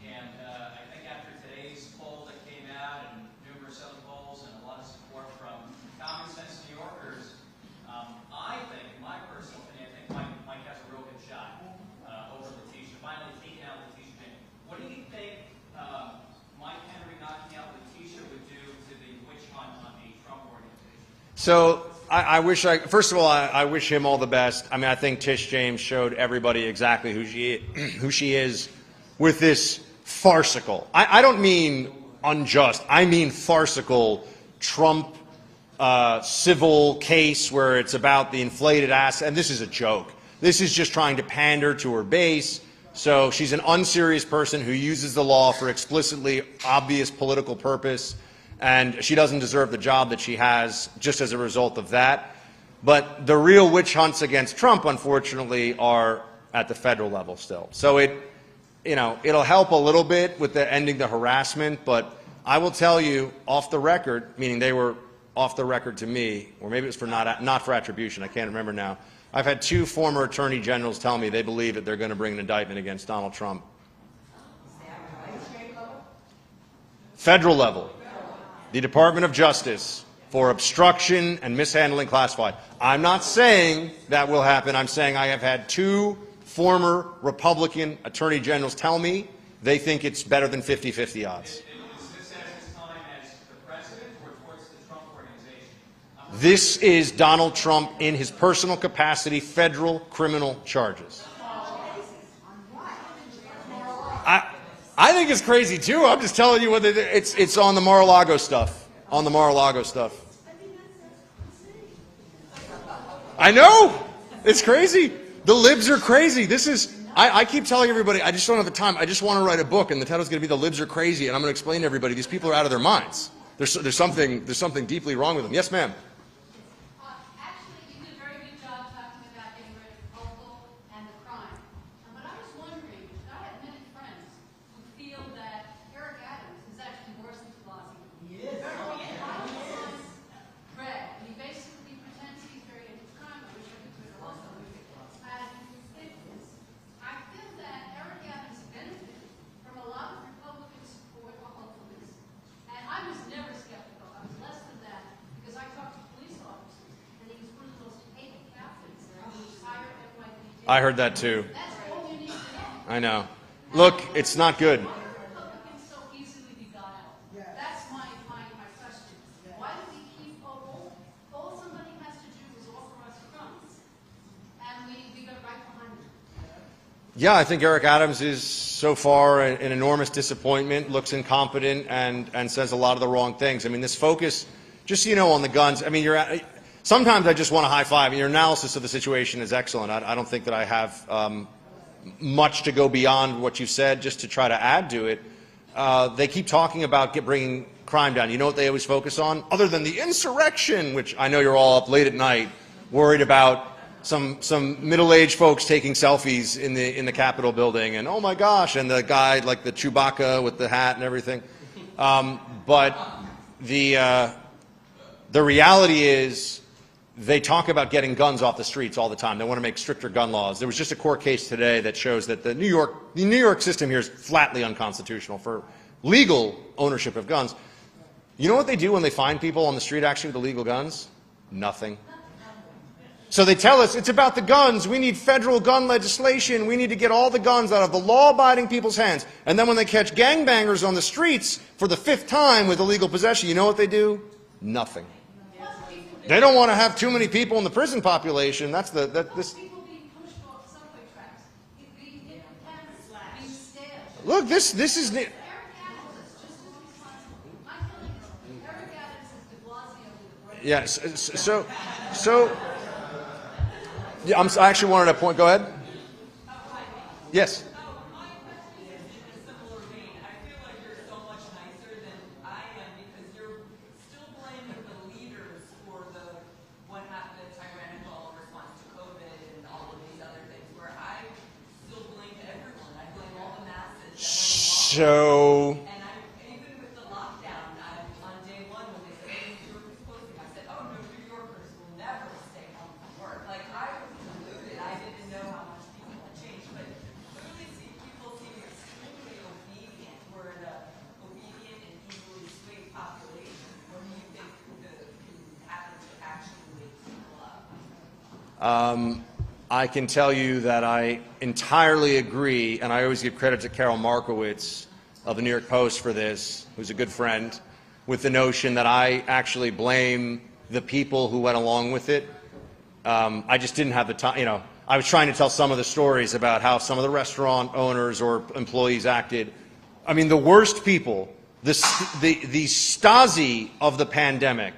F: And I think after today's poll that came out and numerous other polls and a lot of support from common sense New Yorkers, I think, in my personal opinion, I think Mike has a real good shot over Letitia, finally taking out Letitia James. What do you think Mike Henry knocking out Letitia would do to the witch hunt on the Trump organization?
E: So first of all, I wish him all the best. I mean, I think Tish James showed everybody exactly who she is with this farcical, I don't mean unjust, I mean farcical Trump civil case where it's about the inflated asset, and this is a joke. This is just trying to pander to her base. So she's an unserious person who uses the law for explicitly obvious political purpose, and she doesn't deserve the job that she has just as a result of that. But the real witch hunts against Trump, unfortunately, are at the federal level still. So it'll help a little bit with the ending the harassment, but I will tell you off the record, meaning they were off the record to me, or maybe it was for not for attribution, I can't remember now. I've had 2 former attorney generals tell me they believe that they're going to bring an indictment against Donald Trump. Federal level. The Department of Justice for obstruction and mishandling classified. I'm not saying that will happen. I'm saying I have had 2 former Republican attorney generals tell me they think it's better than 50-50 odds.
F: Is this at his time as the president or towards the Trump organization?
E: This is Donald Trump in his personal capacity, federal criminal charges. I think it's crazy too. I'm just telling you what it's on the Mar-a-Lago stuff. On the Mar-a-Lago stuff. I know. It's crazy. The libs are crazy. I keep telling everybody, I just don't have the time. I just want to write a book, and the title's going to be The Libs Are Crazy, and I'm going to explain to everybody these people are out of their minds. There's something deeply wrong with them. Yes, ma'am.
I: Actually, you did a very good job talking about getting rid of the local and the crime. But I was wondering, I have many friends who feel that Eric Adams is actually worse than Blasey. He is. Red. He basically pretends he's very anti-crime. I wish I could Twitter also. And I feel that Eric Adams benefited from a lot of Republican support or hopefulness. And I was never skeptical. I was less than that because I talked to police officers, and he was one of the most hated captains there. He was hired NYPD.
E: I heard that too.
I: That's all you need to know.
E: I know. Look, it's not good.
I: Why do Republicans so easily be got out? That's my question. Why do we keep all somebody has to do is offer us crumbs, and we go right behind them?
E: Yeah, I think Eric Adams is so far an enormous disappointment, looks incompetent, and says a lot of the wrong things. I mean, this focus, just so you know, on the guns, I mean, sometimes I just want to high five. Your analysis of the situation is excellent. I don't think that I have much to go beyond what you said, just to try to add to it. They keep talking about bringing crime down. You know what they always focus on? Other than the insurrection, which I know you're all up late at night, worried about some middle-aged folks taking selfies in the Capitol building, and oh my gosh, and the guy like the Chewbacca with the hat and everything. But the reality is, they talk about getting guns off the streets all the time. They want to make stricter gun laws. There was just a court case today that shows that the New York system here is flatly unconstitutional for legal ownership of guns. You know what they do when they find people on the street actually with illegal guns? Nothing. So they tell us it's about the guns. We need federal gun legislation. We need to get all the guns out of the law-abiding people's hands. And then when they catch gangbangers on the streets for the 5th time with illegal possession, you know what they do? Nothing. They don't want to have too many people in the prison population. That's this.
I: People being pushed off subway tracks, being hit with cameras, being stabbed.
E: Look, this is.
I: Eric Adams is just as responsible. My feeling is Eric Adams is de Blasio with the brain.
E: Yes. So. Yeah, I actually wanted to point. Go ahead. Yes.
J: My question is in a similar vein. I feel like you're so much nicer than I am because you're still blaming the leaders for what happened, the tyrannical response to COVID and all of these other things, where I still blame everyone. I blame all the masses that went along. And even with the lockdown, on day one when they said New York was closing, I said, oh no, New Yorkers will never stay home from work. Like I was deluded. I didn't know how much people had changed, but clearly people seem extremely obedient. We're an obedient and easily swayed population. What do you think can happen to actually wake people up?
E: I can tell you that I entirely agree, and I always give credit to Carol Markowitz of the New York Post for this, who's a good friend, with the notion that I actually blame the people who went along with it. I just didn't have the time. You know, I was trying to tell some of the stories about how some of the restaurant owners or employees acted. I mean, the worst people, the Stasi of the pandemic,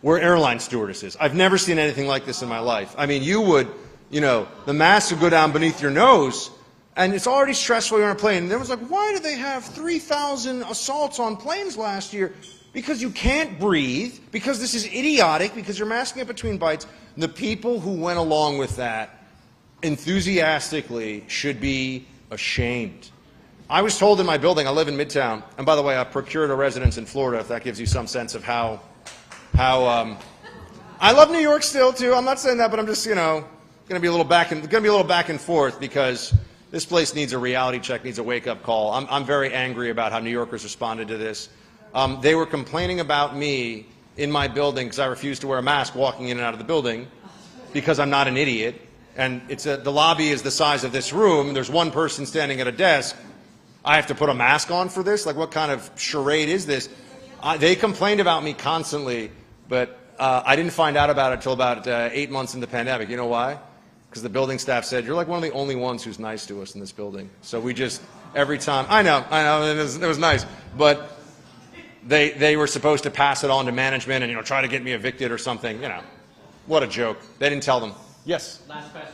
E: were airline stewardesses. I've never seen anything like this in my life. I mean, the mask would go down beneath your nose, and it's already stressful you're on a plane. And there was like, why did they have 3,000 assaults on planes last year? Because you can't breathe, because this is idiotic, because you're masking it between bites. The people who went along with that enthusiastically should be ashamed. I was told in my building, I live in Midtown, and by the way, I procured a residence in Florida, if that gives you some sense of how I love New York still too. I'm not saying that, but I'm just, going to be a little back and forth because this place needs a reality check, needs a wake-up call. I'm very angry about how New Yorkers responded to this. They were complaining about me in my building because I refused to wear a mask walking in and out of the building because I'm not an idiot. And the lobby is the size of this room. There's one person standing at a desk. I have to put a mask on for this? Like, what kind of charade is this? They complained about me constantly, but I didn't find out about it until about 8 months in the pandemic. You know why? Because the building staff said, you're like one of the only ones who's nice to us in this building. So we just, every time, I know, it was nice. But they were supposed to pass it on to management and, try to get me evicted or something. What a joke. They didn't tell them. Yes?
B: Last question.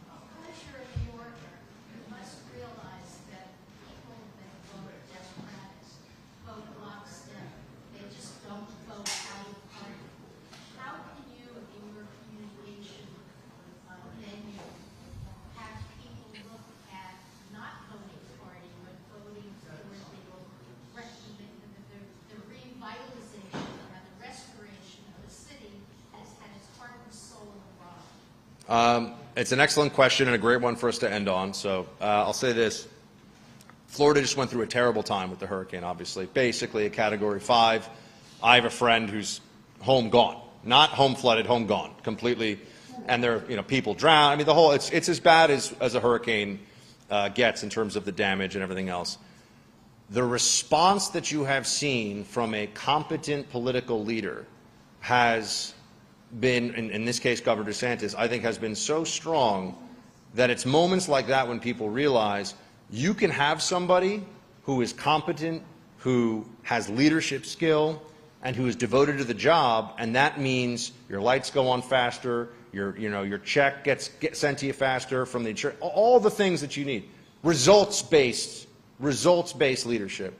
I: Unless you're a New Yorker, you must realize that people that vote Democrats vote lockstep. They just don't vote out of party. How can you, in your communication venue, have people look at not voting party, but voting for the revitalization and the restoration of a city that has had its heart and soul in the bottom?
E: It's an excellent question and a great one for us to end on. So I'll say this. Florida just went through a terrible time with the hurricane, obviously. Basically a Category 5. I have a friend whose home gone. Not home flooded, home gone. Completely. And there are, people drowned. I mean, it's as bad as a hurricane gets in terms of the damage and everything else. The response that you have seen from a competent political leader has been, in this case Governor DeSantis, I think has been so strong that it's moments like that when people realize you can have somebody who is competent, who has leadership skill, and who is devoted to the job, and that means your lights go on faster, your check gets sent to you faster from the insurance, all the things that you need. Results-based leadership.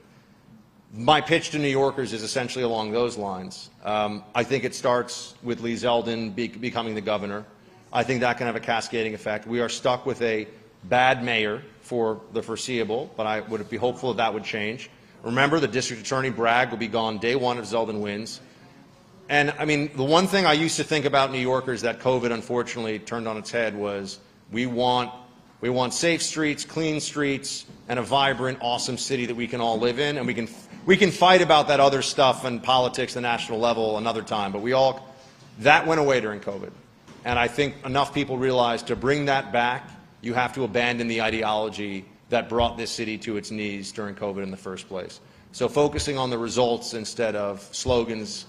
E: My pitch to New Yorkers is essentially along those lines. I think it starts with Lee Zeldin becoming the governor. I think that can have a cascading effect. We are stuck with a bad mayor for the foreseeable, but I would be hopeful that would change. Remember, the district attorney, Bragg, will be gone day one if Zeldin wins. And, I mean, the one thing I used to think about New Yorkers that COVID unfortunately turned on its head was we want safe streets, clean streets, and a vibrant, awesome city that we can all live in. And we can fight about that other stuff and politics at the national level another time. But that went away during COVID. And I think enough people realize to bring that back, you have to abandon the ideology that brought this city to its knees during COVID in the first place. So focusing on the results instead of slogans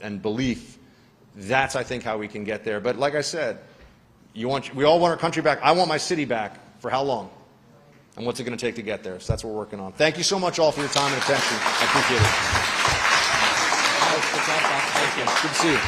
E: and belief, that's, I think, how we can get there. But like I said, we all want our country back. I want my city back. For how long? And what's it going to take to get there? So that's what we're working on. Thank you so much all for your time and attention. I appreciate it.
B: Good job, Bob. Thank you.
E: Good to see you.